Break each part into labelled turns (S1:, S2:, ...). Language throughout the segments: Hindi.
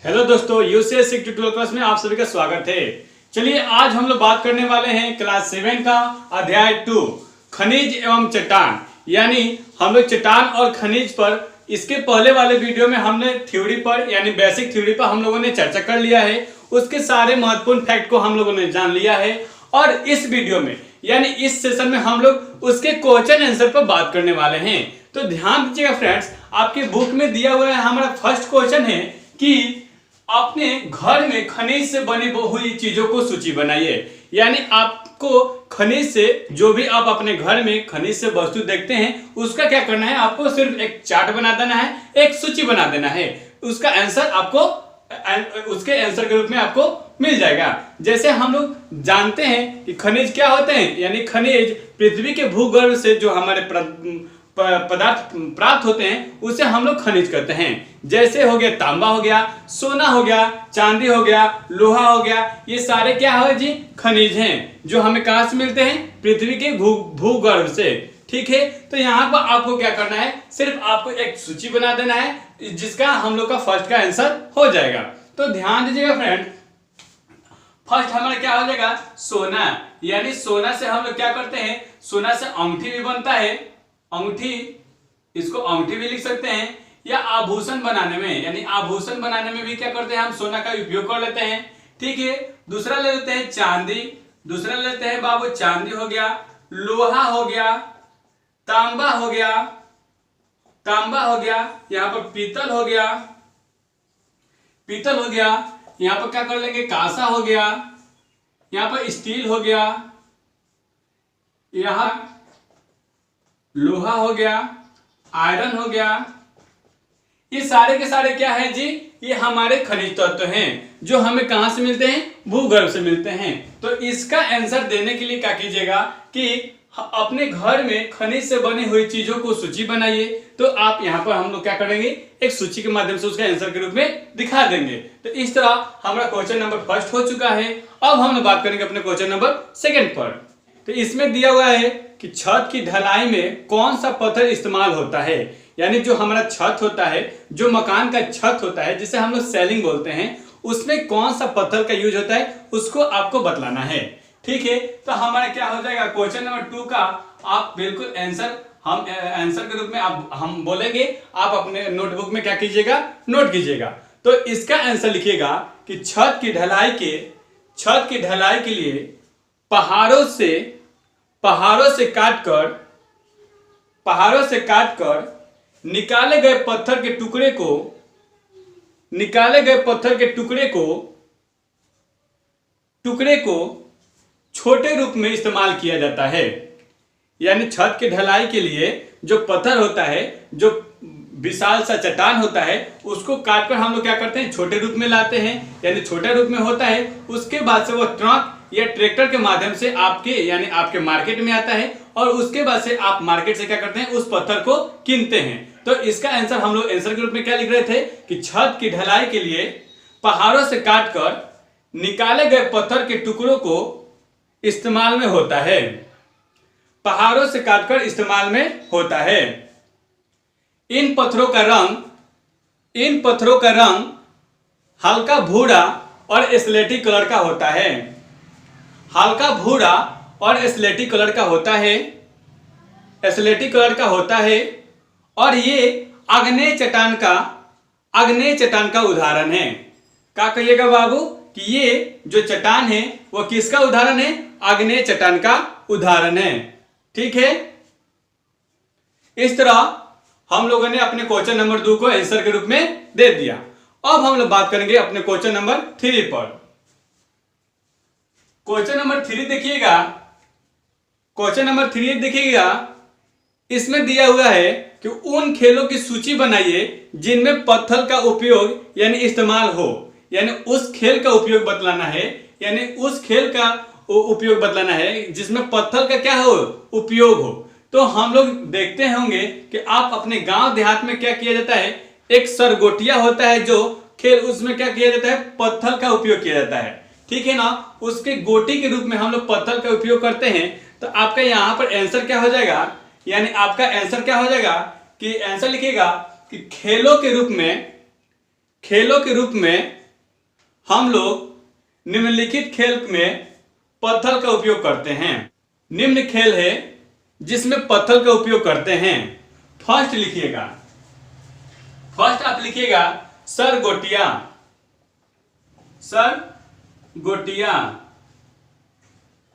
S1: हेलो दोस्तों, यूसीएस ट्यूटोरियल क्लास में आप सभी का स्वागत है। चलिए आज हम लोग बात करने वाले हैं क्लास 7 का अध्याय 2 खनिज एवं चट्टान। यानी हम लोग चट्टान और खनिज पर इसके पहले वाले वीडियो में हमने थ्योरी पर यानी बेसिक थ्योरी पर हम लोगों ने चर्चा कर लिया है। उसके सारे महत्वपूर्ण फैक्ट को हम लोगों ने जान लिया है और इस वीडियो में यानी इस सेशन में हम लोग उसके क्वेश्चन आंसर पर बात करने वाले हैं। तो ध्यान दीजिएगा फ्रेंड्स, आपके बुक में दिया हुआ है हमारा फर्स्ट क्वेश्चन है कि अपने घर में खनिज से बनी हुई चीजों को सूची बनाइए। यानी आपको खनिज से जो भी आप अपने घर में खनिज से वस्तु देखते हैं उसका क्या करना है, आपको सिर्फ एक चार्ट बना देना है, एक सूची बना देना है। उसका आंसर आपको उसके आंसर के रूप में आपको मिल जाएगा। जैसे हम लोग जानते हैं कि खनिज क्या होते हैं, यानी खनिज पृथ्वी के भूगर्भ से जो हमारे पदार्थ प्राप्त होते हैं उसे हम लोग खनिज कहते हैं। जैसे हो गया तांबा, हो गया सोना, हो गया चांदी, हो गया लोहा, हो गया, ये सारे क्या है जी, खनिज हैं जो हमें कहां से मिलते हैं, पृथ्वी के भूगर्भ से। ठीक है, तो यहाँ पर आपको क्या करना है, सिर्फ आपको एक सूची बना देना है जिसका हम लोग का फर्स्ट का आंसर हो जाएगा। तो ध्यान दीजिएगा फ्रेंड, फर्स्ट हमारा क्या हो जाएगा, सोना। यानी सोना से हम लोग क्या करते हैं, सोना से अंगूठी भी बनता है। अंगूठी, इसको अंगूठी भी लिख सकते हैं, या आभूषण बनाने में, यानी आभूषण बनाने में भी क्या करते हैं, हम सोना का उपयोग कर लेते हैं। ठीक है, दूसरा ले लेते हैं चांदी, दूसरा ले लेते हैं बाबू चांदी हो गया, लोहा हो गया, तांबा हो गया, तांबा हो गया, यहां पर पीतल हो गया, पीतल हो गया, यहां पर क्या कर लेंगे, कांसा हो गया, यहां पर स्टील हो गया, यहां लोहा हो गया, आयरन हो गया। ये सारे के सारे क्या है जी, ये हमारे खनिज तत्व हैं जो हमें कहां से मिलते हैं, भूगर्भ से मिलते हैं। तो इसका आंसर देने के लिए क्या कीजिएगा कि अपने घर में खनिज से बनी हुई चीजों को सूची बनाइए। तो आप यहाँ पर हम लोग क्या करेंगे, एक सूची के माध्यम से उसका आंसर के रूप में दिखा देंगे। तो इस तरह हमारा क्वेश्चन नंबर फर्स्ट हो चुका है। अब हम लोग बात करेंगे अपने क्वेश्चन नंबर सेकंड पर। तो इसमें दिया हुआ है कि छत की ढलाई में कौन सा पत्थर इस्तेमाल होता है। यानी जो हमारा छत होता है, जो मकान का छत होता है जिसे हम लोग सेलिंग बोलते हैं, उसमें कौन सा पत्थर का यूज होता है उसको आपको बतलाना है। ठीक है, तो हमारा क्या हो जाएगा, क्वेश्चन नंबर 2 का आप बिल्कुल आंसर हम आंसर के रूप में हम बोलेंगे, आप अपने नोटबुक में क्या कीजिएगा, नोट कीजिएगा। तो इसका आंसर लिखिएगा कि छत की ढलाई के लिए पहाड़ों से काटकर निकाले गए पत्थर के टुकड़े को छोटे रूप में इस्तेमाल किया जाता है। यानी छत की ढलाई के लिए जो पत्थर होता है, जो विशाल सा चट्टान होता है, उसको काटकर हम लोग क्या करते हैं, छोटे रूप में लाते हैं। यानी छोटे रूप में होता है, उसके बाद से वो ट्रक या ट्रैक्टर के माध्यम से आपके मार्केट में आता है और उसके बाद से आप मार्केट से क्या करते हैं, उस पत्थर को कीनते हैं। तो इसका आंसर हम लोग आंसर के रूप में क्या लिख रहे थे कि छत की ढलाई के लिए पहाड़ों से काटकर निकाले गए पत्थर के टुकड़ों को इस्तेमाल में होता है। पहाड़ों से काटकर इस्तेमाल में होता है। इन पत्थरों का रंग हल्का भूरा और स्लेटी कलर का होता है। हल्का भूरा और स्लेटी कलर का होता है और ये आग्नेय चट्टान का उदाहरण है। क्या कहिएगा बाबू कि ये जो चट्टान है वो किसका उदाहरण है, आग्नेय चट्टान का उदाहरण है। ठीक है, इस तरह हम लोगों ने अपने क्वेश्चन नंबर 2 को आंसर के रूप में दे दिया। अब हम लोग बात करेंगे अपने क्वेश्चन नंबर 3 पर। क्वेश्चन नंबर 3 देखिएगा, क्वेश्चन नंबर 3 देखिएगा, इसमें दिया हुआ है कि उन खेलों की सूची बनाइए जिनमें पत्थर का उपयोग यानी इस्तेमाल हो। यानी उस खेल का उपयोग बतलाना है, यानी उस खेल का उपयोग बतलाना है जिसमें पत्थर का क्या हो, उपयोग हो। तो हम लोग देखते होंगे कि आप अपने गांव देहात में क्या किया जाता है, एक सरगोटिया होता है जो खेल, उसमें क्या किया जाता है, पत्थर का उपयोग किया जाता है। ठीक है ना, उसके गोटी के रूप में हम लोग पत्थर का उपयोग करते हैं। तो आपका यहाँ पर आंसर क्या हो जाएगा, यानी आपका आंसर क्या हो जाएगा कि आंसर लिखिएगा कि खेलों के रूप खेलों के रूप में हम लोग निम्नलिखित खेल में पत्थर का उपयोग करते हैं। निम्न खेल है जिसमें पत्थर का उपयोग करते हैं। फर्स्ट लिखिएगा, फर्स्ट आप लिखिएगा सरगोटिया। सरगोटिया,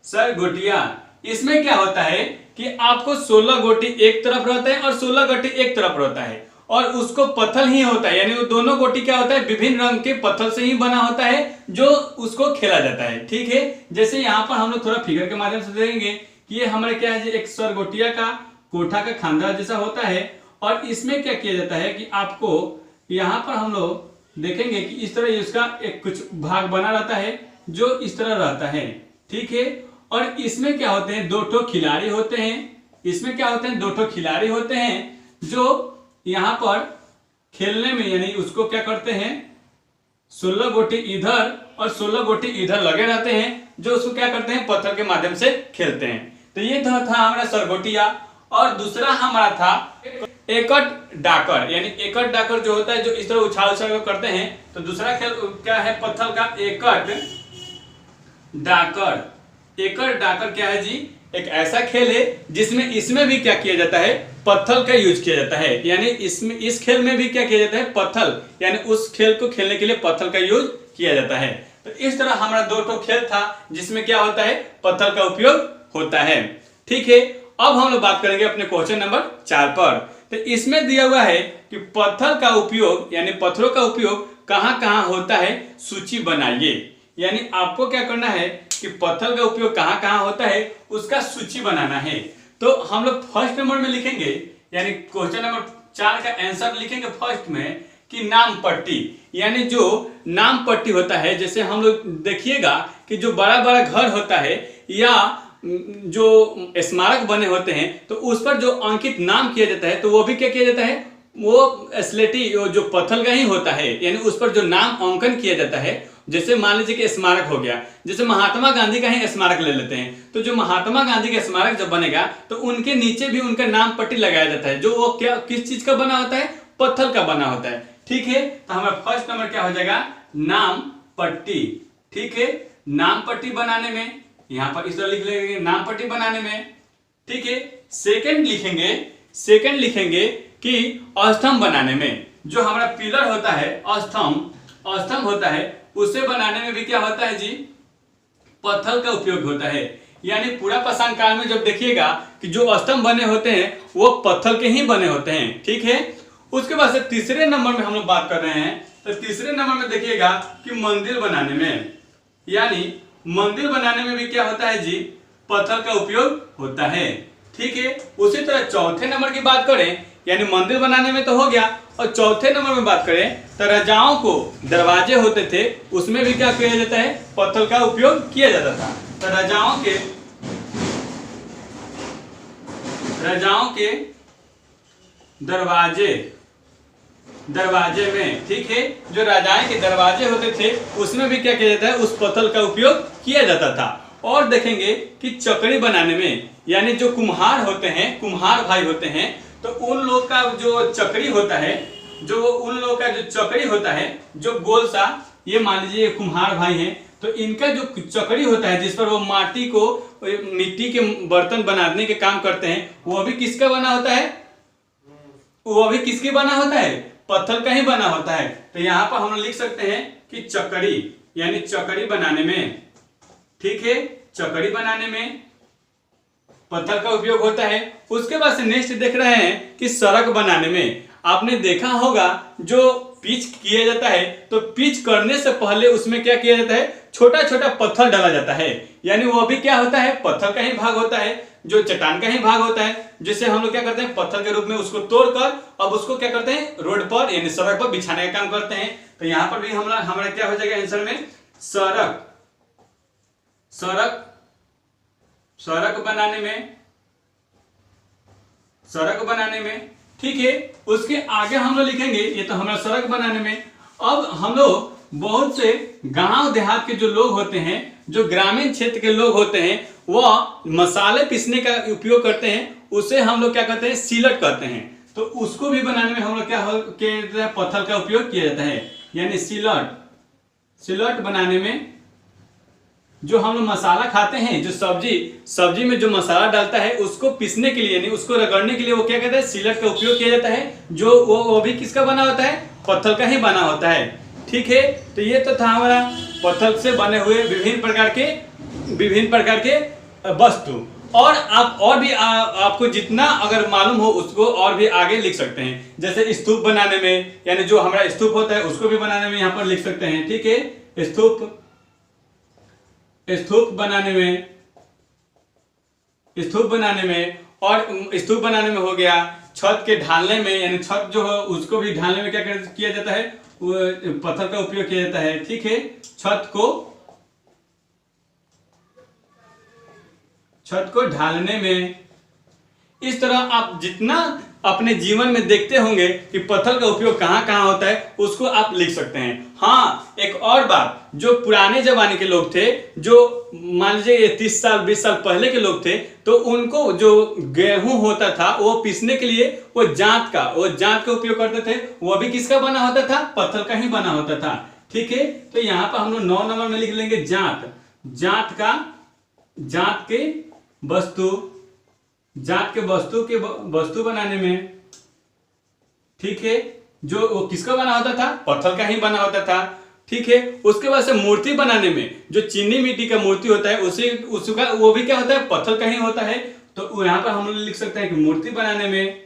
S1: सरगोटिया। इसमें क्या होता है कि आपको 16 गोटी एक तरफ रहता है और 16 गोटी एक तरफ रहता है और उसको पत्थर ही होता है, यानी वो दोनों गोटी क्या होता है विभिन्न रंग के पत्थर से ही बना होता है जो उसको खेला जाता है। ठीक है, जैसे यहाँ पर हम लोग थोड़ा फिगर के माध्यम से देखेंगे कि ये हमारे क्या है, एक सरगोटिया का कोठा का खांदा जैसा होता है और इसमें क्या किया जाता है कि आपको यहाँ पर हम लोग देखेंगे कि इस तरह इसका एक कुछ भाग बना रहता है जो इस तरह रहता है। ठीक है, और इसमें क्या होते हैं, दो ठो खिलाड़ी होते हैं। इसमें क्या होते हैं, दो ठो खिलाड़ी होते हैं जो यहाँ पर खेलने में यानी उसको क्या करते हैं 16 गोटी इधर और 16 गोटी इधर लगे रहते हैं जो उसको क्या करते हैं पत्थर के माध्यम से खेलते हैं। तो ये था हमारा सरगोटिया। और दूसरा हमारा था एकट डाकर, यानी एकट डाकर जो होता है जो इस तरह उछाल उछाल करते हैं। तो दूसरा खेल क्या है पत्थर का एकट डाकर। एकट डाकर क्या है जी, एक ऐसा खेल है जिसमें इसमें भी क्या किया जाता है पत्थर का यूज किया जाता है, यानी इसमें इस खेल में भी क्या किया जाता है पत्थर, यानी उस खेल को खेलने के लिए पत्थर का यूज किया जाता है। तो इस तरह हमारा दो ठो खेल था जिसमें क्या होता है पत्थर का उपयोग होता है। ठीक है, अब हम लोग बात करेंगे अपने क्वेश्चन नंबर 4 पर। तो इसमें दिया हुआ है कि पत्थर का उपयोग यानी पत्थरों का उपयोग कहां कहां होता है सूची बनाइए। यानी आपको क्या करना है कि पत्थर का उपयोग कहां कहां होता है उसका सूची बनाना है। तो हम लोग फर्स्ट नंबर में लिखेंगे, यानी क्वेश्चन नंबर 4 का आंसर लिखेंगे फर्स्ट में कि नाम पट्टी। यानी जो नाम पट्टी होता है, जैसे हम लोग देखिएगा कि जो बड़ा बड़ा घर होता है या जो स्मारक बने होते हैं तो उस पर जो अंकित नाम किया जाता है तो वो भी क्या किया जाता है, वो स्लेटी जो पत्थर का ही होता है, यानी उस पर जो नाम अंकन किया जाता है। जैसे मान लीजिए कि स्मारक हो गया, जैसे महात्मा गांधी का ही स्मारक ले लेते हैं, तो जो महात्मा गांधी का स्मारक जब बनेगा तो उनके नीचे भी उनका नाम पट्टी लगाया जाता है जो वो क्या किस चीज का बना होता है, पत्थर का बना होता है। ठीक है, तो हमारा फर्स्ट नंबर क्या हो जाएगा नाम पट्टी। ठीक है, नाम पट्टी बनाने में यहां पर इस तरह लिख लेंगे नाम पट्टी बनाने में। ठीक है, सेकंड लिखेंगे कि स्तंभ बनाने में, जो हमारा पिलर होता है स्तंभ होता है उसे बनाने में भी क्या होता है जी पत्थर का उपयोग होता है। यानी पूरा पाषाण काल में जब देखिएगा कि जो स्तंभ बने होते हैं वो पत्थर के ही बने होते हैं। ठीक है, उसके बाद से तीसरे नंबर में हम लोग बात कर रहे हैं। तो तीसरे नंबर में देखिएगा कि मंदिर बनाने में, यानी मंदिर बनाने में भी क्या होता है जी पत्थर का उपयोग होता है। ठीक है, उसी तरह चौथे नंबर की बात करें, यानी मंदिर बनाने में तो हो गया, और चौथे नंबर में बात करें तो राजाओं को दरवाजे होते थे उसमें भी क्या किया जाता है पत्थर का उपयोग किया जाता था। तो राजाओं के दरवाजे में, ठीक है, जो राजाओं के दरवाजे होते थे उसमें भी क्या किया जाता है उस पत्थर का उपयोग किया जाता था। और देखेंगे कि चकड़ी बनाने में, यानी जो कुम्हार होते हैं, कुम्हार भाई होते हैं, तो उन लोग का जो चकड़ी होता है, जो गोल सा, ये मान लीजिए कुम्हार भाई हैं, तो इनका जो चकड़ी होता है जिस पर वो मिट्टी के बर्तन बनाने के काम करते हैं, वो भी किसका बना होता है, वो भी किसके बना होता है पत्थर का ही बना होता है। तो यहाँ पर हम लिख सकते हैं कि चकड़ी, यानी चकड़ी बनाने में, ठीक है, चकड़ी बनाने में पत्थर का उपयोग होता है। उसके बाद से नेक्स्ट देख रहे हैं कि सड़क बनाने में, आपने देखा होगा जो पिच किया जाता है तो पिच करने से पहले उसमें क्या किया जाता है छोटा छोटा पत्थर डाला जाता है, यानी वो भी क्या होता है पत्थर का ही भाग होता है, जो चट्टान का ही भाग होता है, जिससे हम लोग क्या करते हैं पत्थर के रूप में उसको तोड़कर अब उसको क्या करते हैं रोड पर यानी सड़क पर बिछाने का काम करते हैं। तो यहाँ पर भी हमारा क्या हो जाएगा आंसर में सड़क बनाने में, ठीक है। उसके आगे हम लोग लिखेंगे, ये तो हमारा सड़क बनाने में। अब हम लोग बहुत से गांव देहात के जो लोग होते हैं, जो ग्रामीण क्षेत्र के लोग होते हैं, वह मसाले पीसने का उपयोग करते हैं, उसे हम लोग क्या कहते हैं सिलट कहते हैं। तो उसको भी बनाने में हम लोग क्या पत्थर का उपयोग किया जाता है। यानी सिलट, सिलट बनाने में जो हम लोग मसाला खाते हैं, जो सब्जी में जो मसाला डालता है उसको पीसने के लिए यानी उसको रगड़ने के लिए वो क्या कहता है, सिलट का उपयोग किया जाता है। जो वो भी किसका बना होता है, पत्थर का ही बना होता है। ठीक है, तो ये तो था हमारा पत्थर से बने हुए विभिन्न प्रकार के वस्तु। और आप और भी आपको जितना अगर मालूम हो उसको और भी आगे लिख सकते हैं। जैसे स्तूप बनाने में, यानी जो हमारा स्तूप होता है उसको भी बनाने में यहाँ पर लिख सकते हैं। ठीक है, स्तूप बनाने में और स्तूप बनाने में हो गया। छत के ढालने में, यानी छत जो है उसको भी ढालने में क्या किया जाता है, वो पत्थर का उपयोग किया जाता है। ठीक है, छत को ढालने में। इस तरह आप जितना अपने जीवन में देखते होंगे कि पत्थर का उपयोग कहाँ कहाँ होता है उसको आप लिख सकते हैं। हाँ, एक और बात, जो पुराने जमाने के लोग थे, जो मान लीजिए 30 साल 20 साल पहले के लोग थे, तो उनको जो गेहूं होता था वो पीसने के लिए वो जांत का उपयोग करते थे। वो भी किसका बना होता था, पत्थर का ही बना होता था। ठीक है, तो यहाँ पर हम लोग 9 नंबर में लिख लेंगे जांत के वस्तु बनाने में। ठीक है, जो वो किसका बना होता था, पत्थर का ही बना होता था। ठीक है, उसके बाद से मूर्ति बनाने में, जो चीनी मिट्टी का मूर्ति होता है उसका वो भी क्या होता है, पत्थर का ही होता है। तो यहां पर हम लोग लिख सकते हैं कि मूर्ति बनाने में।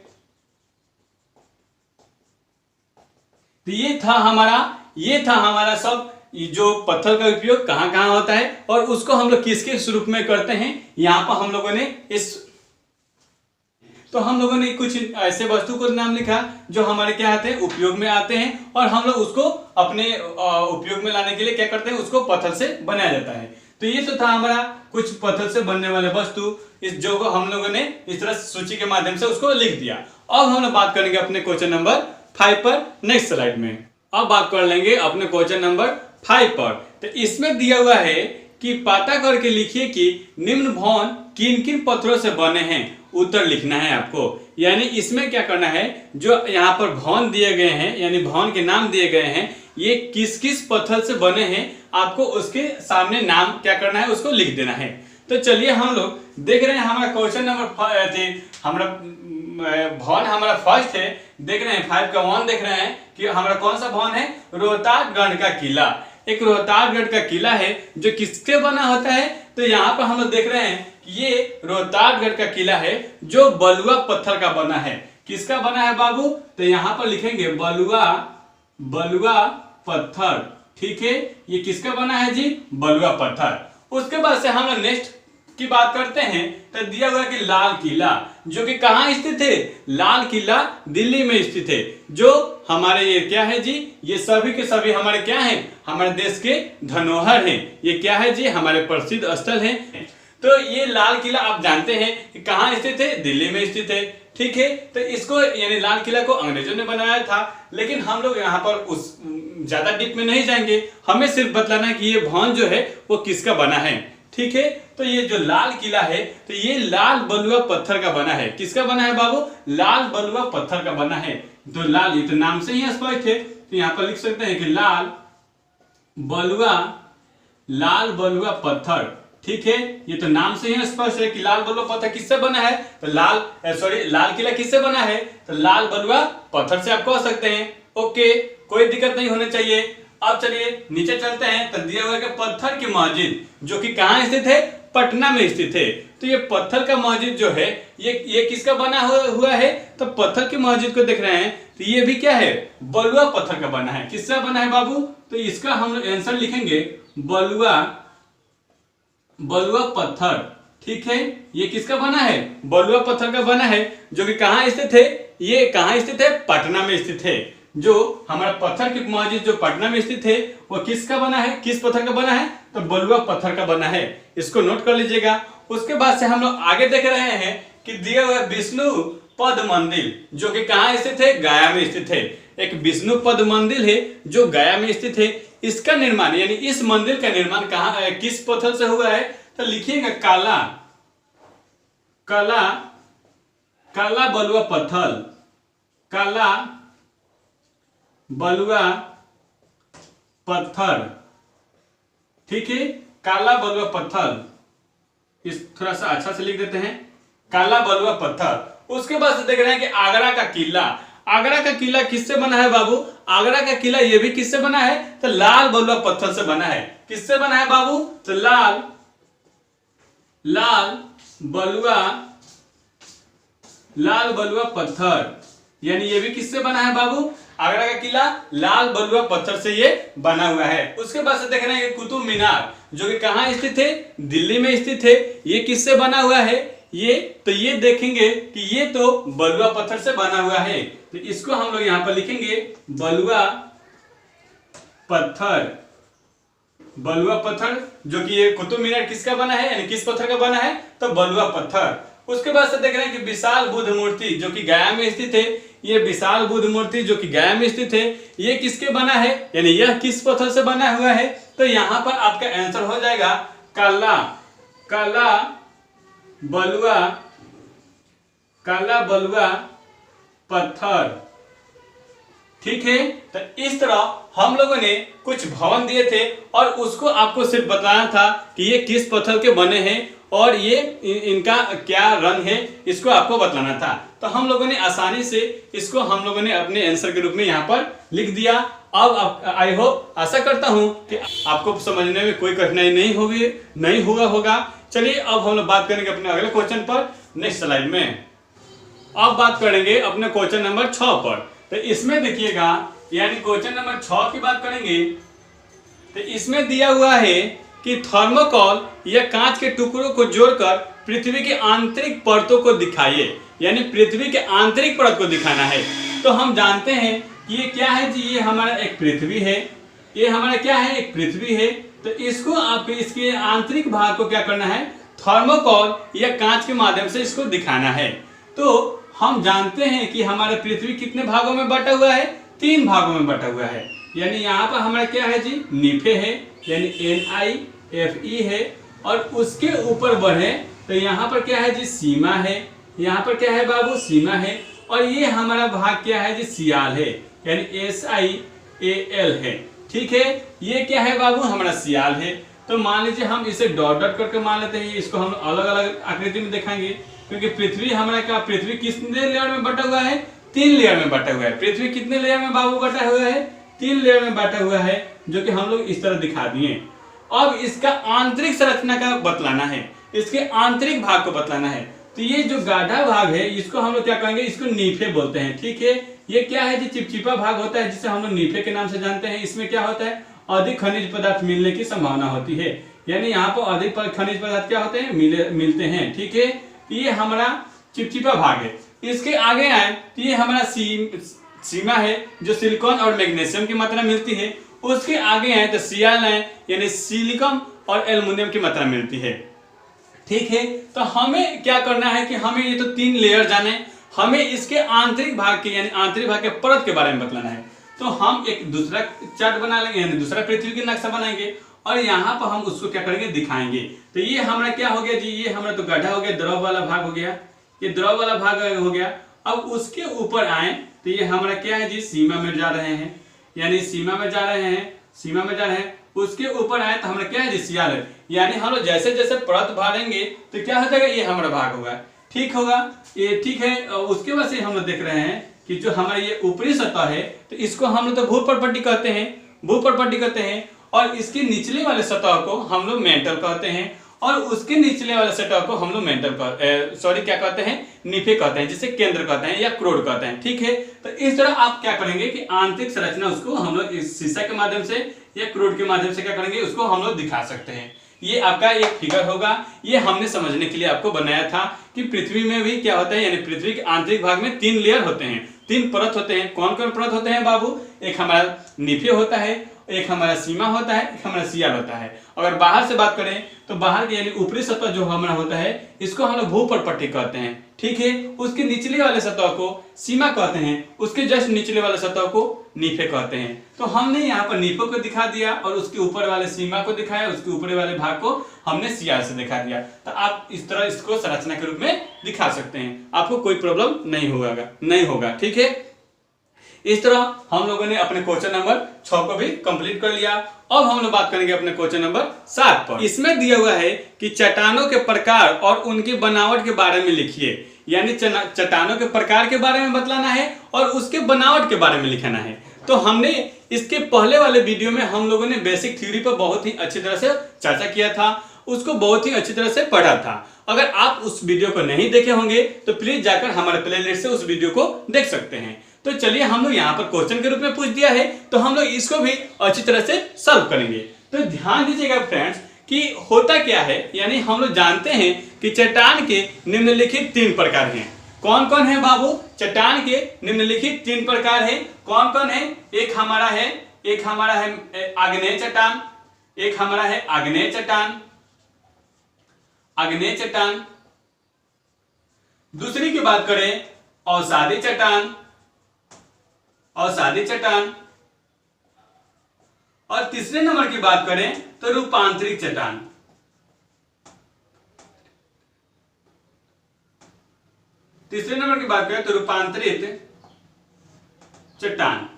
S1: तो ये था हमारा सब जो पत्थर का उपयोग कहां कहां होता है और उसको हम लोग किस किस रूप में करते हैं। यहां पर हम लोगों ने कुछ ऐसे वस्तु को नाम लिखा जो हमारे क्या आते हैं, उपयोग में आते हैं, और हम लोग उसको अपने उपयोग में लाने के लिए क्या करते हैं, उसको पत्थर से बनाया जाता है। तो ये तो था हमारा कुछ पत्थर से बनने वाले वस्तु, जो हम लोगों ने इस तरह सूची के माध्यम से उसको लिख दिया। अब हम लोग बात करेंगे अपने क्वेश्चन नंबर 5 पर नेक्स्ट स्लाइड में। अब बात कर लेंगे अपने क्वेश्चन नंबर 5 पर। तो इसमें दिया हुआ है कि पता करके लिखिए कि निम्न भवन किन किन पत्थरों से बने हैं। उत्तर लिखना है आपको। यानी इसमें क्या करना है, जो यहाँ पर भवन दिए गए हैं यानी भवन के नाम दिए गए हैं, ये किस किस पत्थर से बने हैं, आपको उसके सामने नाम क्या करना है, उसको लिख देना है। तो चलिए हम लोग देख रहे हैं हमारा क्वेश्चन नंबर हमारा भवन हमारा फर्स्ट है, देख रहे हैं 5 का 1 देख रहे हैं कि हमारा कौन सा भवन है, रोहतासगढ़ का किला। एक रोहतासगढ़ का किला है जो किसके बना होता है, तो यहाँ पर हम लोग देख रहे हैं ये रोहतासगढ़ का किला है जो बलुआ पत्थर का बना है। किसका बना है बाबू, तो यहाँ पर लिखेंगे बलुआ पत्थर। ठीक है, ये किसका बना है जी, बलुआ पत्थर। उसके बाद से हम लोग नेक्स्ट की बात करते हैं। तो दिया हुआ है कि लाल किला, जो कि कहाँ स्थित है, लाल किला दिल्ली में स्थित है। जो हमारे ये क्या है जी, ये सभी के सभी हमारे क्या हैं, हमारे देश के धरोहर हैं। ये क्या है जी, हमारे प्रसिद्ध स्थल हैं। तो ये लाल किला आप जानते हैं कि कहाँ स्थित है, दिल्ली में स्थित है। ठीक है, तो इसको यानी लाल किला को अंग्रेजों ने बनाया था, लेकिन हम लोग यहाँ पर उस ज्यादा डीप में नहीं जाएंगे। हमें सिर्फ बताना है कि ये भवन जो है वो किसका बना है। ठीक है, तो ये जो लाल किला है तो ये लाल बलुआ पत्थर का बना है। किसका बना है बाबू, लाल बलुआ पत्थर का बना है। तो लाल, ये तो नाम से ही स्पष्ट है, तो यहाँ पर लिख सकते हैं कि लाल बलुआ पत्थर। ठीक है, ये तो नाम से ही स्पष्ट है कि लाल बलुआ पत्थर किससे बना है, तो लाल किला किससे बना है, तो लाल बलुआ पत्थर से आप कह सकते हैं। ओके, कोई दिक्कत नहीं होनी चाहिए। अब चलिए नीचे चलते हैं। तो दिया हुआ है पत्थर की मस्जिद जो कि कहाँ स्थित है, पटना में स्थित है। तो ये पत्थर का मस्जिद जो है ये किसका बना हुआ है, तो पत्थर की मस्जिद को देख रहे हैं तो ये भी क्या है, बलुआ पत्थर का बना है। किसका बना है बाबू, तो इसका हम लोग आंसर लिखेंगे बलुआ पत्थर। ठीक है, ये किसका बना है, बलुआ पत्थर का बना है, जो कि कहाँ स्थित है, ये कहाँ स्थित है, पटना में स्थित है। जो हमारा पत्थर की मस्जिद जो पटना में स्थित है वो किसका बना है, किस पत्थर का बना है, तो बलुआ पत्थर का बना है। इसको नोट कर लीजिएगा। उसके बाद से हम लोग आगे देख रहे हैं कि दिया हुआ विष्णु पद मंदिर जो कि कहाँ स्थित है, गया में स्थित है। एक विष्णु पद मंदिर है जो गया में स्थित है। इसका निर्माण यानी इस मंदिर का निर्माण कहाँ किस पत्थर से हुआ है, तो लिखिएगा काला बलुआ पत्थर, काला बलुआ पत्थर, ठीक है, काला बलुआ पत्थर, इस थोड़ा सा अच्छा से लिख देते हैं, काला बलुआ पत्थर। उसके बाद से देख रहे हैं कि आगरा का किला। आगरा का किला किससे बना है बाबू? आगरा का किला ये भी किससे बना है? तो लाल बलुआ पत्थर से बना है। किससे बना है बाबू? तो लाल बलुआ पत्थर, यानी ये भी किससे बना है बाबू? आगरा का किला लाल बलुआ पत्थर से ये बना हुआ है। उसके बाद से देख रहे हैं कुतुब मीनार, जो कि कहाँ स्थित है? दिल्ली में स्थित है। ये किससे बना हुआ है? ये देखेंगे कि ये तो बलुआ पत्थर से बना हुआ है, तो इसको हम लोग यहां पर लिखेंगे बलुआ पत्थर, जो कि ये कुतुब मीनार किसका बना है, यानी किस पत्थर का बना है? तो बलुआ पत्थर। उसके बाद से देख रहे हैं कि विशाल बुद्ध मूर्ति, जो कि गया में स्थित है। ये विशाल बुद्ध मूर्ति जो कि गया में स्थित है, ये किसके बना है, यानी यह किस पत्थर से बना हुआ है? तो यहां पर आपका आंसर हो जाएगा काला बलुआ पत्थर, ठीक है। तो इस तरह हम लोगों ने कुछ भवन दिए थे और उसको आपको सिर्फ बताना था कि ये किस पत्थर के बने हैं और ये इनका क्या रंग है, इसको आपको बताना था। तो हम लोगों ने आसानी से इसको हम लोगों ने अपने आंसर के रूप में यहाँ पर लिख दिया। अब आई होप, आशा करता हूँ कि आपको समझने में कोई कठिनाई नहीं होगा। चलिए अब हम लोग बात करेंगे अपने अगले क्वेश्चन पर, नेक्स्ट स्लाइड में। अब बात करेंगे अपने क्वेश्चन नंबर 6 पर। तो इसमें देखिएगा, यानी क्वेश्चन नंबर 6 की बात करेंगे तो इसमें दिया हुआ है कि थर्मोकोल या कांच के टुकड़ों को जोड़कर पृथ्वी की आंतरिक परतों को दिखाइए, यानी पृथ्वी के आंतरिक परत को दिखाना है। तो हम जानते हैं कि ये क्या है जी, ये हमारा एक पृथ्वी है, ये हमारा क्या है, एक पृथ्वी है। तो इसको आपके इसके आंतरिक भाग को क्या करना है, थर्मोकोल या कांच के माध्यम से इसको दिखाना है। तो हम जानते हैं कि हमारा पृथ्वी कितने भागों में बटा हुआ है? 3 भागों में बटा हुआ है। यानी यहाँ पर हमारा क्या है जी, नीफे है, यानी NIFE है। और उसके ऊपर बढ़े तो यहाँ पर क्या है जी, सीमा है। यहाँ पर क्या है बाबू, सीमा है। और ये हमारा भाग क्या है जी, सियाल है, यानी SIAL है, ठीक है। ये क्या है बाबू, हमारा सियाल है। तो मान लीजिए हम इसे डॉट डॉट करके मान लेते हैं, इसको हम अलग अलग आकृति में दिखाएंगे, क्योंकि पृथ्वी हमारा क्या, पृथ्वी कितने लेयर में बटा हुआ है? 3 लेयर में बटा हुआ है। पृथ्वी कितने लेयर में बाबू बटा हुआ है? 3 लेयर में बटा हुआ है, जो कि हम लोग इस तरह दिखा दिए। अब इसका आंतरिक संरचना का बतलाना है, इसके आंतरिक भाग को बतलाना है। तो ये जो गाढ़ा भाग है, इसको हम लोग क्या कहेंगे, इसको नीफे बोलते हैं, ठीक है। ये क्या है जी, चिपचिपा भाग होता है, जिसे हम लोग नीफे के नाम से जानते हैं। इसमें क्या होता है, अधिक खनिज पदार्थ मिलने की संभावना होती है, यानी यहाँ पर अधिक खनिज पदार्थ क्या होते हैं, मिलते हैं, ठीक है। ये हमारा चिपचिपा भाग है। इसके आगे आए तो ये हमारा सीमा है, जो सिलिकॉन और मैग्नीशियम की मात्रा मिलती है। उसके आगे आए तो सियाल है, यानी सिलिकॉन और एल्युमिनियम की मात्रा मिलती है, ठीक है। तो हमें क्या करना है कि हमें ये तो 3 लेयर जाने, हमें इसके आंतरिक भाग के, यानी आंतरिक भाग के परत के बारे में बतलाना है। तो हम एक दूसरा चार्ट बना लेंगे, यानी दूसरा पृथ्वी की नक्शा बनाएंगे और यहाँ पर हम उसको क्या करेंगे, दिखाएंगे। तो ये हमारा क्या हो गया जी, ये हमारा तो गड्ढा हो गया, द्रव वाला भाग हो गया, ये द्रव वाला भाग हो गया। अब उसके ऊपर आए तो ये हमारा क्या है जी, सीमा में जा रहे हैं, यानी सीमा में जा रहे हैं। उसके ऊपर आए तो हमारा क्या है जी, सियाल है। यानी हम लोग जैसे जैसे परत भरेंगे तो क्या हो जाएगा, ये हमारा भाग होगा, ठीक होगा, ये ठीक है। उसके बाद से हम लोग देख रहे हैं कि जो हमारा ये ऊपरी सतह है, तो इसको हम लोग तो भूपर्पट्टी कहते हैं, और इसके निचले वाले सतह को हम लोग मेंटल कहते हैं, और उसके निचले वाले सतह को हम लोग क्या कहते हैं, नीफे कहते हैं, जिसे केंद्र कहते हैं या क्रोड कहते हैं, ठीक है। तो इस तरह आप क्या करेंगे कि आंतरिक संरचना उसको हम लोग इस शीशा के माध्यम से या क्रोड के माध्यम से क्या करेंगे, उसको हम लोग दिखा सकते हैं। ये आपका एक फिगर होगा, ये हमने समझने के लिए आपको बनाया था कि पृथ्वी में भी क्या होता है, यानी पृथ्वी के आंतरिक भाग में 3 लेयर होते हैं, 3 परत होते हैं। कौन कौन परत होते हैं बाबू? एक हमारा नीफे होता है, एक हमारा सीमा होता है, एक हमारा सियाल होता है। अगर बाहर से बात करें तो बाहर की यानी ऊपरी सतह जो हमारा होता है, इसको हम लोग भूपर्पट्टी कहते हैं, ठीक है। उसके निचले वाले सतह को सीमा कहते हैं, उसके जस्ट निचले वाले सतह को नीफे कहते हैं। तो हमने यहाँ पर नीफे को दिखा दिया और उसके ऊपर वाले सीमा को दिखाया, उसके ऊपर वाले भाग को हमने सियाल से दिखा दिया। तो आप इस तरह इसको संरचना के रूप में दिखा सकते हैं, आपको कोई प्रॉब्लम नहीं होगा, ठीक है। इस तरह हम लोगों ने अपने क्वेश्चन नंबर 6 को भी कंप्लीट कर लिया। अब हम लोग बात करेंगे अपने क्वेश्चन नंबर 7 पर। इसमें दिया हुआ है कि चट्टानों के प्रकार और उनकी बनावट के बारे में लिखिए, यानी चट्टानों के प्रकार के बारे में बतलाना है और उसके बनावट के बारे में लिखना है। तो हमने इसके पहले वाले वीडियो में हम लोगों ने बेसिक थ्योरी पर बहुत ही अच्छी तरह से चर्चा किया था, उसको बहुत ही अच्छी तरह से पढ़ा था। अगर आप उस वीडियो को नहीं देखे होंगे तो प्लीज जाकर हमारे प्लेलिस्ट से उस वीडियो को देख सकते हैं। तो चलिए हम लोग यहाँ पर क्वेश्चन के रूप में पूछ दिया है तो हम लोग इसको भी अच्छी तरह से सॉल्व करेंगे। तो ध्यान दीजिएगा फ्रेंड्स कि होता क्या है, यानी हम लोग जानते हैं कि चट्टान के निम्नलिखित 3 प्रकार हैं। कौन कौन है बाबू? चट्टान के निम्नलिखित 3 प्रकार हैं। कौन कौन है? एक हमारा है आग्नेय चट्टान, एक हमारा है आग्नेय चट्टान। दूसरी की बात करें अवसादी चट्टान, और तीसरे नंबर की बात करें तो रूपांतरित चट्टान। तीसरे नंबर की बात करें तो रूपांतरित चट्टान।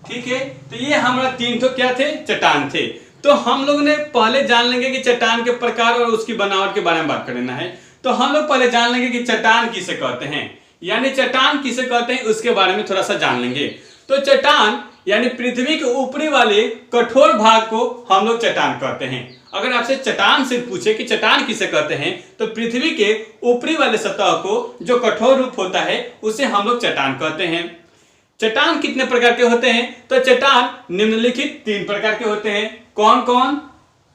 S1: ठीक है, तो ये हमारा 3 तो क्या थे? चट्टान थे। तो हम लोग ने पहले जान लेंगे कि चट्टान के प्रकार और उसकी बनावट के बारे में बात करना है। तो हम लोग पहले जान लेंगे कि चट्टान किसे कहते हैं, यानी चट्टान किसे कहते हैं उसके बारे में थोड़ा सा जान लेंगे। तो चट्टान यानी पृथ्वी के ऊपरी वाले कठोर भाग को हम लोग चट्टान कहते हैं। अगर आपसे चट्टान से पूछे कि चट्टान किसे कहते हैं तो पृथ्वी के ऊपरी वाले सतह को जो कठोर रूप होता है उसे हम लोग चट्टान कहते हैं। चट्टान कितने प्रकार के होते हैं? तो चट्टान निम्नलिखित 3 प्रकार के होते हैं। कौन कौन?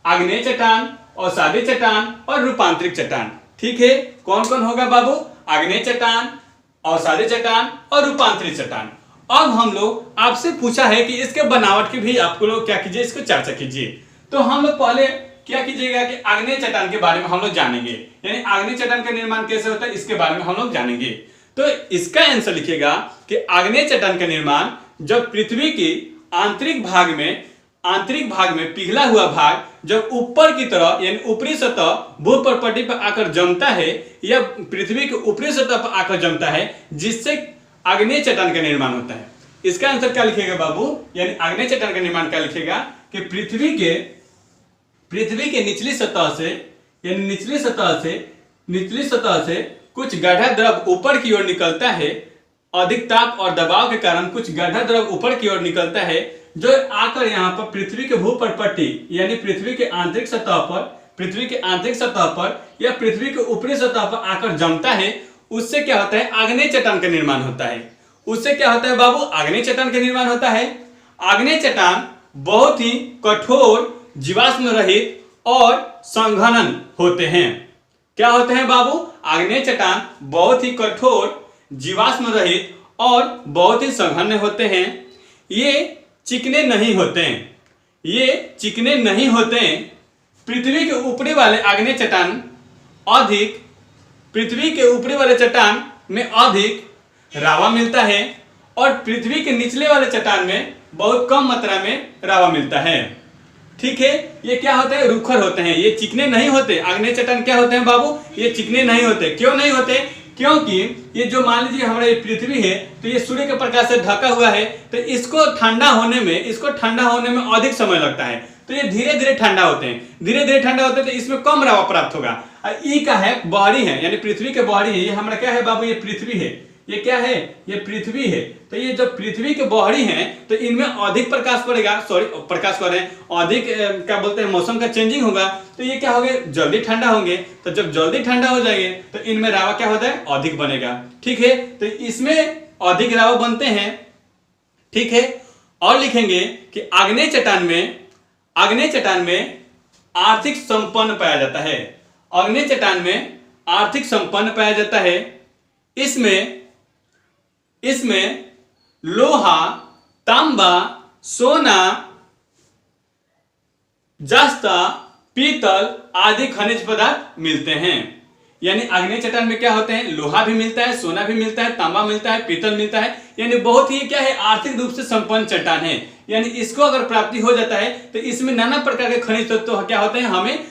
S1: आग्नेय चट्टान, अवसादी चट्टान और रूपांतरित चट्टान। ठीक है, कौन कौन होगा बाबू? आग्नेय चट्टान, अवसादी चट्टान और रूपांतरित चट्टान। अब हम लोग आपसे पूछा है कि इसके बनावट की भी आपको लोग क्या कीजिए, इसको चर्चा कीजिए। तो हम लोग पहले क्या कीजिएगा कि आग्नेय चट्टान के बारे में हम लोग जानेंगे, यानी आग्नेय चट्टान का निर्माण कैसे होता है इसके बारे में हम लोग जानेंगे। तो इसका आंसर लिखिएगा कि आग्नेय चट्टान का निर्माण जब पृथ्वी की आंतरिक भाग में पिघला हुआ भाग जब ऊपर की तरफ यानी ऊपरी सतह भूपर्पटी पर आकर जमता है या पृथ्वी के ऊपरी सतह पर आकर जमता है, जिससे आग्नेय चट्टान का निर्माण होता है। इसका आंसर क्या लिखेगा बाबू? यानी आग्नेय चट्टान का निर्माण क्या लिखेगा कि पृथ्वी के निचली सतह से कुछ गाढ़ा द्रव ऊपर की ओर निकलता है। अधिक ताप और दबाव के कारण कुछ गाढ़ा द्रव ऊपर की ओर निकलता है, जो आकर यहाँ पर पृथ्वी के भूपर्पटी यानी पृथ्वी के आंतरिक सतह पर या पृथ्वी के ऊपरी सतह पर आकर जमता है। उससे क्या होता है? आग्नेय चट्टान का निर्माण होता है। उससे क्या होता है बाबू? आग्नेय चट्टान का निर्माण होता है। आग्नेय चट्टान बहुत ही कठोर, जीवाश्म रहित और संघनन होते हैं। क्या होते हैं बाबू? आग्नेय चट्टान बहुत ही कठोर, जीवाश्म रहित और बहुत ही संघनन होते हैं। ये चिकने नहीं होते हैं। पृथ्वी के ऊपरी वाले आग्नेय चट्टान में अधिक रावा मिलता है और पृथ्वी के निचले वाले चट्टान में बहुत कम मात्रा में रावा मिलता है। ठीक है, ये क्या होते हैं? रूखर होते हैं, ये चिकने नहीं होते। आग्नेय चट्टान क्या होते हैं बाबू? ये चिकने नहीं होते। क्यों नहीं होते? क्योंकि ये जो मान लीजिए हमारा ये पृथ्वी है तो ये सूर्य के प्रकाश से ढका हुआ है, तो इसको ठंडा होने में अधिक समय लगता है। तो ये धीरे धीरे ठंडा होते हैं, तो इसमें कम रावा प्राप्त होगा। ई का है बहरी है, यानी पृथ्वी के बहरी है। ये हमारा क्या है बाबू? ये पृथ्वी है। ये क्या है? ये पृथ्वी है। तो ये जब पृथ्वी के बहरी हैं तो इनमें अधिक प्रकाश पड़ेगा, अधिक क्या बोलते हैं, मौसम का चेंजिंग होगा, तो ये क्या होंगे? जल्दी ठंडा होंगे। तो जब जल्दी ठंडा हो जाएंगे तो इनमें रावा क्या होता है? अधिक बनेगा। ठीक है, तो इसमें अधिक रावा बनते हैं। ठीक है, और लिखेंगे कि आग्नेय चट्टान में आर्थिक संपन्न पाया जाता है। आग्नेय चट्टान में आर्थिक संपन्न पाया जाता है। इसमें लोहा, तांबा, सोना, जस्ता, पीतल आदि खनिज पदार्थ मिलते हैं। यानी आग्नेय चट्टान में क्या होते हैं? लोहा भी मिलता है, सोना भी मिलता है, तांबा मिलता है, पीतल मिलता है। यानी बहुत ही क्या है? आर्थिक रूप से संपन्न चट्टान है। यानी इसको अगर प्राप्ति हो जाता है तो इसमें नाना प्रकार के खनिज तत्व क्या होते हैं? हमें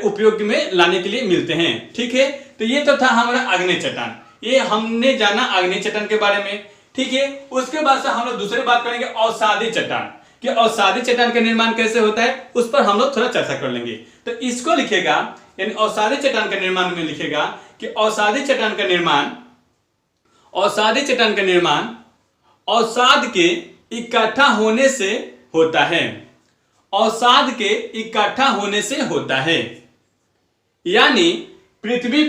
S1: उपयोग में लाने के लिए मिलते हैं। ठीक है, तो ये तो था हमारा आग्नेय चट्टान। ये हमने जाना आग्नेय चट्टान के बारे में। ठीक है। उसके बाद से हम लोग दूसरी बात करेंगे अवसादी चट्टान, कि अवसादी चट्टान का निर्माण कैसे होता है, उस पर हम लोग थोड़ा चर्चा कर लेंगे। तो इसको लिखेगा, यानी अवसादी चट्टान का निर्माण में लिखेगा कि अवसादी चट्टान का निर्माण अवसाद के इकट्ठा होने से होता है। अवसाद के इकट्ठा होने से होता है, यानी पृथ्वी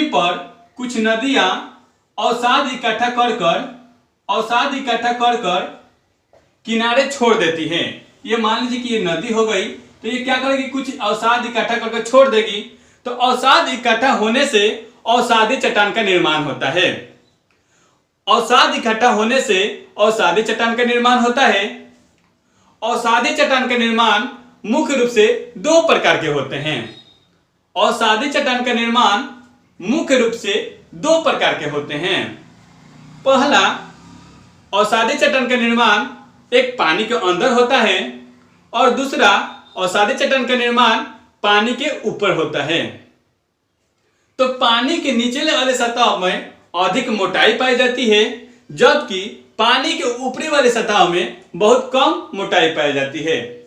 S1: पर कुछ नदियां अवसाद इकट्ठा कर कर किनारे छोड़ देती हैं। ये मान लीजिए कि ये नदी हो गई, तो ये क्या करेगी, कुछ अवसाद इकट्ठा करके छोड़ देगी, तो अवसाद इकट्ठा होने से अवसादी चट्टान का निर्माण होता है। अवसाद इकट्ठा होने से अवसादी चट्टान का निर्माण होता है। अवसादी चट्टान का निर्माण मुख्य रूप से दो प्रकार के होते हैं। अवसादी चट्टान का निर्माण मुख्य रूप से दो प्रकार के होते हैं। पहला, अवसादी चट्टान का निर्माण एक पानी के अंदर होता है, और दूसरा अवसादी चट्टान का निर्माण पानी के ऊपर होता है। तो पानी के निचले वाले सतह में अधिक मोटाई पाई जाती है, जबकि पानी के ऊपरी वाली सतह में बहुत कम मोटाई पाई जाती है।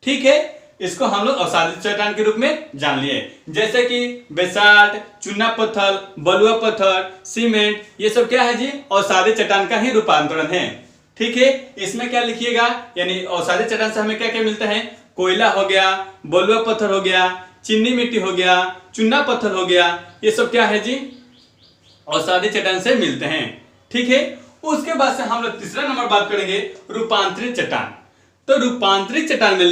S1: ठीक है, इसको हम लोग अवसादी चट्टान के रूप में जान लिए, जैसे कि बेसाल्ट, चूना पत्थर, बलुआ पत्थर, सीमेंट, ये सब क्या है जी, अवसादी चट्टान का ही रूपांतरण है। ठीक है, इसमें क्या लिखिएगा, यानी अवसादी चट्टान से हमें क्या क्या मिलता है, कोयला हो गया, बलुआ पत्थर हो गया, चीनी मिट्टी हो गया, चूना पत्थर हो गया, ये सब क्या है जी, अवसादी चट्टान से मिलते हैं। ठीक है, उसके बाद से हम लोग तीसरा नंबर बात करेंगे रूपांतरित चट्टान। तो रूपांतरित चट्टान में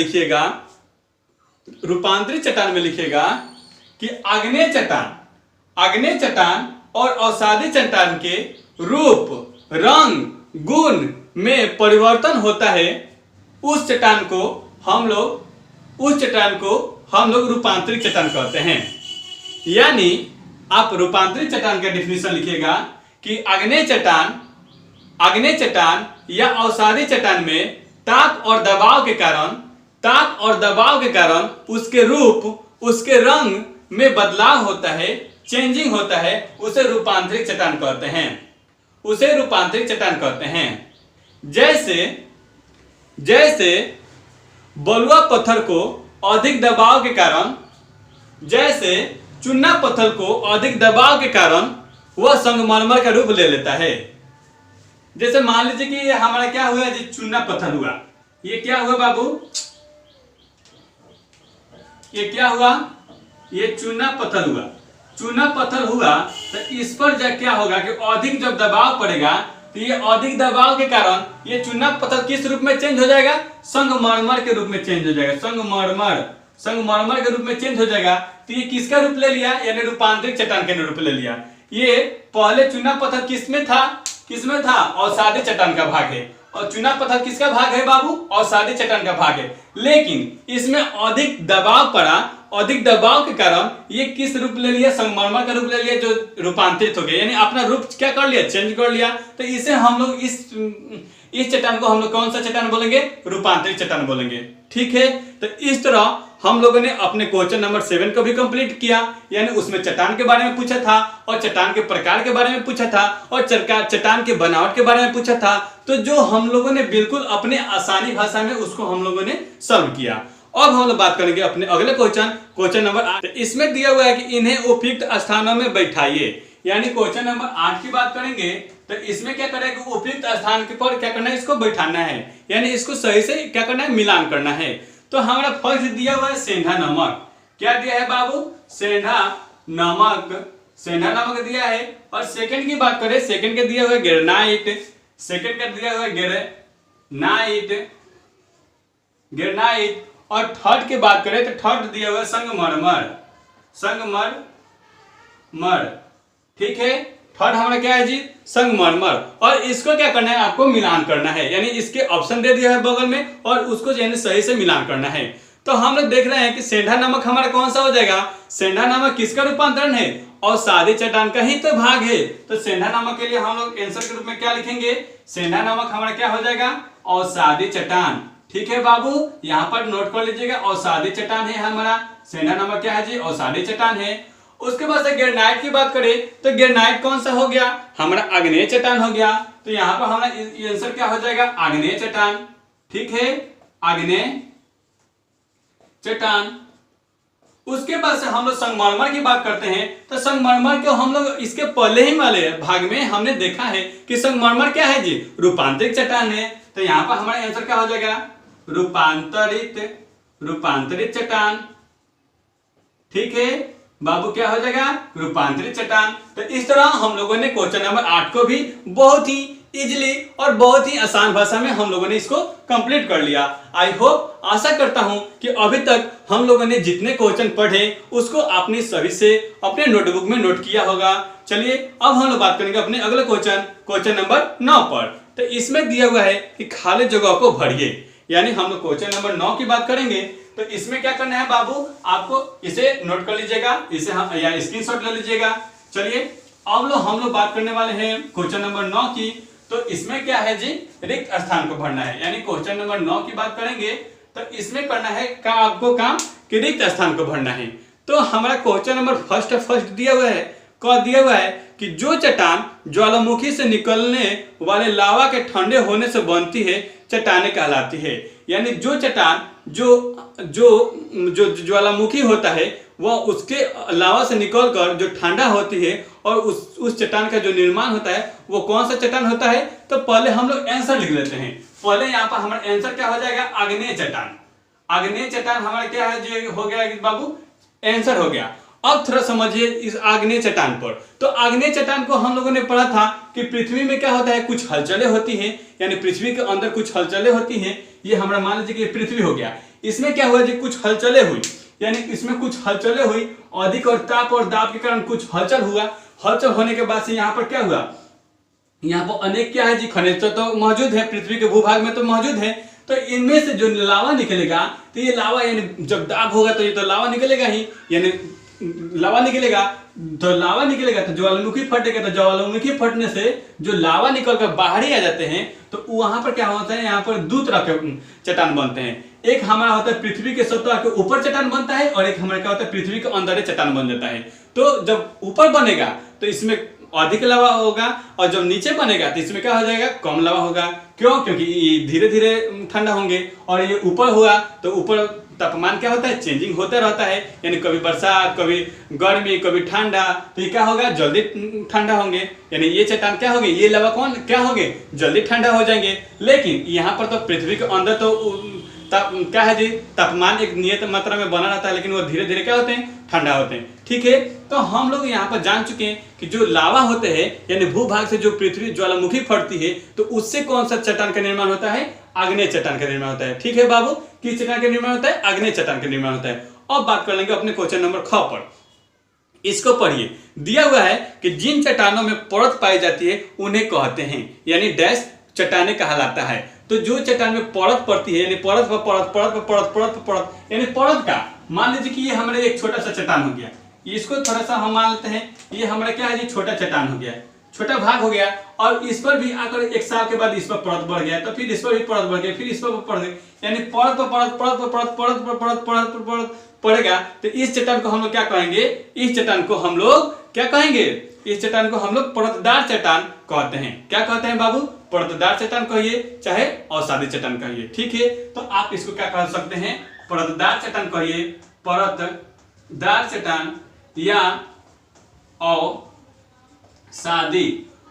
S1: लिखिएगा कि आग्नेय चट्टान और अवसादी चट्टान के रूप, रंग, गुण में परिवर्तन होता है, उस चट्टान को हम लोग रूपांतरित चट्टान कहते हैं। यानी आप रूपांतरित चट्टान का डिफिनेशन लिखिएगा कि आग्नेय चट्टान या अवसादी चट्टान में ताप और दबाव के कारण उसके रूप, उसके रंग में बदलाव होता है, चेंजिंग होता है, उसे रूपांतरित चट्टान कहते हैं। जैसे बलुआ पत्थर को अधिक दबाव के कारण, जैसे चूना पत्थर को अधिक दबाव के कारण वह संगमरमर का रूप ले लेता है। जैसे मान लीजिए कि ये हमारा क्या हुआ जी, चूना पत्थर हुआ। ये क्या हुआ बाबू, ये क्या हुआ, ये चूना पत्थर हुआ। तो इस पर जब क्या होगा कि अधिक जब दबाव पड़ेगा, तो ये अधिक दबाव के कारण ये चूना पत्थर किस रूप में चेंज हो जाएगा, संगमरमर के रूप में चेंज हो जाएगा। संगमरमर के रूप में चेंज हो जाएगा। तो ये किसका रूप ले लिया, यानी रूपांतरित चट्टान का रूप ले लिया। ये पहले चूना पत्थर किसमें था, अवसादी चट्टान का भाग है। और चूना पत्थर किसका भाग है बाबू, अवसादी चट्टान का भाग है। लेकिन इसमें अधिक दबाव पड़ा, अधिक दबाव के कारण ये किस रूप ले लिया, संगमरमर का रूप ले लिया, जो रूपांतरित हो गया, यानी अपना रूप क्या कर लिया, चेंज कर लिया। तो इसे हम लोग इस चट्टान को हम लोग कौन सा चट्टान बोलेंगे, रूपांतरित चट्टान बोलेंगे। ठीक है, तो इस तरह हम लोगों ने अपने क्वेश्चन नंबर 7 को भी कंप्लीट किया, यानी उसमें चट्टान के बारे में पूछा था, और चट्टान के प्रकार के बारे में पूछा था, और चट्टान के बनावट के बारे में पूछा था। तो जो हम लोगों ने बिल्कुल अपने आसानी भाषा में उसको हम लोगों ने सॉल्व किया। अब हम लोग बात करेंगे अपने अगले क्वेश्चन नंबर 8। इसमें दिया हुआ है कि इन्हें उपयुक्त स्थानों में बैठाइए, यानी क्वेश्चन नंबर 8 की बात करेंगे। तो इसमें क्या करेंगे, उपयुक्त स्थान के पर क्या करना है, इसको बैठाना है, यानी इसको सही से क्या करना है, मिलान करना है। तो हमारा फर्स्ट दिया हुआ है सेंधा नमक। क्या दिया है बाबू, सेंधा नमक दिया है। और सेकंड की बात करें, सेकंड के दिया हुआ है ग्रेनाइट। और थर्ड की बात करें तो थर्ड दिया हुआ है संगमरमर। ठीक है, थर्ड हमारा क्या है जी, संगमरमर। और इसको क्या करना है, आपको मिलान करना है, यानी इसके ऑप्शन दे दिया है बगल में, और उसको यानी सही से मिलान करना है। तो हम लोग देख रहे हैं कि सेंधा नमक हमारा कौन सा हो जाएगा, सेंधा नमक किसका रूपांतरण है, अवसादी चट्टान का ही तो भाग है। तो सेंधा नमक के लिए हम लोग आंसर के रूप में क्या लिखेंगे, सेंधा नमक हमारा क्या हो जाएगा, अवसादी चट्टान। ठीक है बाबू, यहाँ पर नोट कर लीजिएगा, अवसादी चट्टान है हमारा, सेंधा नमक क्या है जी, अवसादी चट्टान है। उसके बाद से ग्रेनाइट की बात करें तो ग्रेनाइट कौन सा हो गया, हमारा आग्नेय चट्टान हो गया। तो यहाँ पर हमारा आंसर क्या हो जाएगा, आग्नेय चट्टान। ठीक है, आग्नेय चट्टान। उसके बाद से हम लोग संगमरमर की बात करते हैं। तो संगमरमर को हम लोग इसके पहले ही वाले भाग में हमने देखा है कि संगमरमर क्या है जी, रूपांतरित चट्टान है। तो यहाँ पर हमारा आंसर क्या हो जाएगा, रूपांतरित चट्टान। ठीक है बाबू, क्या हो जाएगा, रूपांतरित चट्टान। तो इस तरह हम लोगों ने क्वेश्चन नंबर 8 को भी बहुत ही इजीली और बहुत ही आसान भाषा में हम लोगों ने इसको कंप्लीट कर लिया। आई होप, आशा करता हूं कि अभी तक हम लोगों ने जितने क्वेश्चन पढ़े उसको आपने सभी से अपने नोटबुक में नोट किया होगा। चलिए अब हम लोग बात करेंगे अपने अगले क्वेश्चन नंबर 9 पर। तो इसमें दिया हुआ है कि खाली जगह को भरिए, यानी हम लोग क्वेश्चन नंबर 9 की बात करेंगे। तो इसमें क्या करना है बाबू, आपको इसे नोट कर लीजिएगा, इसे हम या स्क्रीनशॉट ले लीजिएगा। चलिए अब हम लोग बात करने वाले हैं क्वेश्चन नंबर 9 की। तो इसमें क्या है जी, रिक्त स्थान को भरना है। यानी क्वेश्चन नंबर 9 की बात करेंगे तो इसमें करना है आपको काम कि रिक्त स्थान को भरना है। तो हमारा क्वेश्चन नंबर फर्स्ट दिया हुआ है, दिया हुआ है कि जो चट्टान ज्वालामुखी से निकलने वाले लावा के ठंडे होने से बनती है चट्टानें कहलाती है। यानी जो चट्टान जो ज्वालामुखी होता है वह उसके लावा से निकलकर जो ठंडा होती है और उस चट्टान का जो निर्माण होता है वो कौन सा चट्टान होता है। तो पहले हम लोग आंसर लिख लेते हैं। पहले यहाँ पर हमारा आंसर क्या हो जाएगा, आग्नेय चट्टान। आग्नेय चट्टान हमारा क्या है जो हो गया बाबू, आंसर हो गया। अब थोड़ा समझिए इस आग्नेय चट्टान पर। तो आग्नेय चट्टान को हम लोगों ने पढ़ा था कि पृथ्वी में क्या होता है, कुछ हलचलें होती हैं, यानी पृथ्वी के अंदर कुछ हलचलें होती हैं। ये हमारा मान लीजिए कि पृथ्वी हो गया, इसमें क्या हुआ जी, कुछ हलचलें हुई, यानी इसमें कुछ हलचलें हुई, अधिक और ताप और दाब के कारण कुछ हलचल हुआ। हलचल होने के बाद से यहाँ पर क्या हुआ, यहाँ पर अनेक क्या है जी, खनिज तो मौजूद है, पृथ्वी के भूभाग में तो मौजूद है। तो इनमें से जो लावा निकलेगा, तो ये लावा यानी जब दाब होगा तो ये तो लावा निकलेगा ही, यानी लावा निकलेगा तो ज्वालामुखी फटेगा। तो ज्वालामुखी फटने से जो लावा निकलकर बाहर ही आ जाते हैं, तो वहां पर क्या होता है, यहाँ पर दो तरह के चट्टान बनते हैं। एक हमारा होता है पृथ्वी के सतह के ऊपर चट्टान बनता है, और एक हमारा क्या होता है पृथ्वी के अंदर चट्टान बन जाता है। तो जब ऊपर बनेगा तो इसमें अधिक लावा होगा, और जब नीचे बनेगा तो इसमें क्या हो जाएगा, कम लावा होगा। क्यों, क्योंकि ये धीरे धीरे ठंडा होंगे। और ये ऊपर हुआ तो ऊपर तापमान क्या होता है, चेंजिंग होता रहता है, यानी कभी बरसात, कभी गर्मी, कभी ठंडा। तो ये क्या होगा, जल्दी ठंडा होंगे, यानी ये चट्टान क्या होंगे, ये लावा कौन क्या होंगे, जल्दी ठंडा हो जाएंगे। लेकिन यहाँ पर तो पृथ्वी के अंदर तो क्या है जी, तापमान एक नियत मात्रा में बना रहता है, लेकिन वो धीरे धीरे क्या होते हैं, ठंडा होते हैं। ठीक है, तो हम लोग यहाँ पर जान चुके हैं कि जो लावा होते हैं, यानी भूभाग से जो पृथ्वी ज्वालामुखी फटती है, तो उससे कौन सा चट्टान का निर्माण होता है, आग्नेय चट्टान का निर्माण होता है। ठीक है बाबू, किस चट्टान का निर्माण होता है, आग्नेय चट्टान का निर्माण होता है। अब बात कर लेंगे अपने क्वेश्चन नंबर 6 पर। इसको पढ़िए, दिया हुआ है कि जिन चट्टानों में परत पाई जाती है उन्हें कहते हैं, यानी डैश चट्टानें कहलाता है। तो जो चट्टान में परत पड़ती है, यानी परत पर परत, परत पर परत, परत पर परत, यानी परत का मान लीजिए कि ये हमारे एक छोटा सा चट्टान हो गया, इसको थोड़ा सा हम मान लेते हैं, ये हमारा क्या है जी, छोटा चट्टान हो गया, छोटा भाग हो गया। और इस पर भी आकर एक साल के बाद इस पर परत बढ़ गया, तो फिर इस पर भी परत बढ़ गया, फिर इस पर बढ़ गई, यानी परत पर परत, परत पर परत, परत पर परत, परत पर परत पड़ेगा। तो इस चट्टान को हम लोग क्या कहेंगे, इस चट्टान को हम लोग क्या कहेंगे, इस चट्टान को हम लोग परतदार चट्टान कहते हैं। क्या कहते हैं बाबू, परतदार चट्टान कहिए, चाहे अवसादी चट्टान कहिए। ठीक है, तो आप इसको क्या कह सकते हैं, परतदार चट्टान कहिए, परतदार चट्टान, या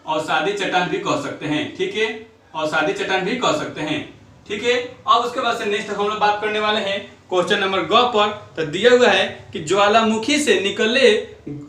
S1: अवसादी चट्टान भी कह सकते हैं। ठीक है, अवसादी चट्टान भी कह सकते हैं। ठीक है, अब उसके बाद से नेक्स्ट हम लोग बात करने वाले हैं क्वेश्चन नंबर 9 पर। तो दिया हुआ है कि ज्वालामुखी से निकले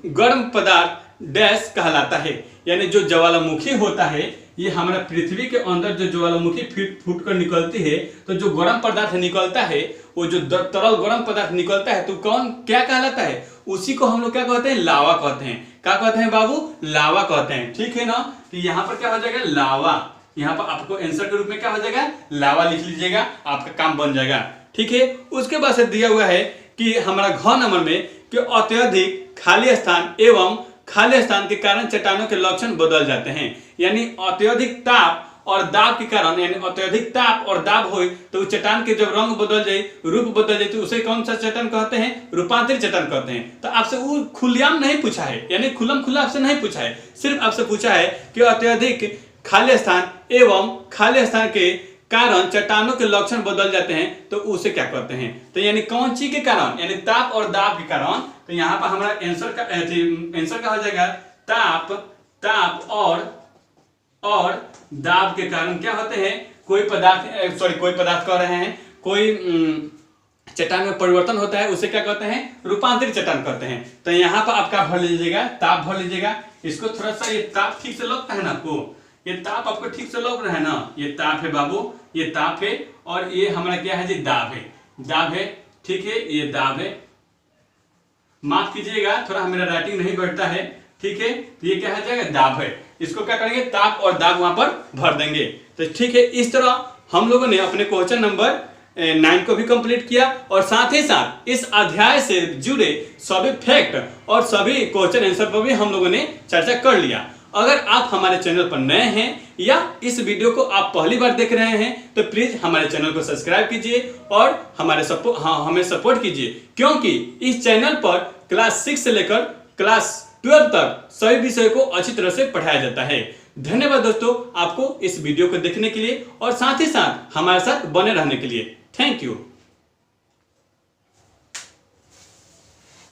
S1: गर्म पदार्थ डैश कहलाता है। यानी जो ज्वालामुखी होता है, ये हमारा पृथ्वी के अंदर जो ज्वालामुखी फूट कर निकलती है, तो जो गर्म पदार्थ निकलता है, वो जो तरल गर्म पदार्थ निकलता है, तो कौन क्या कहलाता है, उसी को हम लोग क्या कहते हैं, लावा कहते हैं। क्या कहते हैं बाबू, लावा कहते हैं। ठीक है ना, तो यहाँ पर क्या हो जाएगा, लावा। यहाँ पर आपको आंसर के रूप में क्या हो जाएगा, लावा लिख लीजिएगा, आपका काम बन जाएगा। ठीक है, उसके बाद से दिया हुआ है कि हमारा घ नंबर में कि अत्यधिक खाली स्थान एवं खाली स्थान के कारण चट्टानों के लक्षण बदल जाते हैं। यानी अत्यधिक ताप और दाब के कारण यानी अत्यधिक ताप और दाब हो तो चट्टान के जब रंग बदल जाए, रूप बदल जाए, तो उसे कौन सा चट्टान कहते हैं? रूपांतरित चट्टान कहते हैं। तो आपसे वो खुलेआम नहीं पूछा है, यानी खुल्लम खुल्ला आपसे नहीं पूछा है, सिर्फ आपसे पूछा है कि अत्यधिक खाली स्थान एवं खाली स्थान के कारण चट्टानों के लक्षण बदल जाते हैं तो उसे क्या कहते हैं। तो यानी कौन चीज के कारण, यानी ताप और दाब के कारण। तो यहाँ पर हमारा आंसर का हो जाएगा ताप और दाब के कारण क्या होते हैं? कोई पदार्थ कह रहे हैं, कोई चट्टान में परिवर्तन होता है, उसे क्या कहते हैं? रूपांतरित चट्टान कहते हैं। तो यहाँ पर आपका भर लीजिएगा, ताप भर लीजिएगा। इसको थोड़ा सा, ये ताप ठीक से लगता है ना आपको? ये ताप आपको ठीक से लग रहा है ना? ये ताप है बाबू, ये ताप है, और ये हमारा क्या है जी? दाब है, ठीक है, ये दाब है। माफ कीजिएगा, थोड़ा मेरा राइटिंग नहीं बैठता है, ठीक है। तो ये क्या है जाएगा? दाब है। इसको क्या करेंगे? ताप और दाब वहां पर भर देंगे। तो ठीक है, इस तरह हम लोगों ने अपने क्वेश्चन नंबर 9 को भी कंप्लीट किया, और साथ ही साथ इस अध्याय से जुड़े सभी फैक्ट और सभी क्वेश्चन आंसर पर भी हम लोगों ने चर्चा कर लिया। अगर आप हमारे चैनल पर नए हैं या इस वीडियो को आप पहली बार देख रहे हैं तो प्लीज हमारे चैनल को सब्सक्राइब कीजिए और हमें सपोर्ट कीजिए, क्योंकि इस चैनल पर क्लास 6 से लेकर क्लास 12 तक सभी विषयों को अच्छी तरह से पढ़ाया जाता है। धन्यवाद दोस्तों आपको इस वीडियो को देखने के लिए और साथ ही साथ हमारे साथ बने रहने के लिए। Thank you.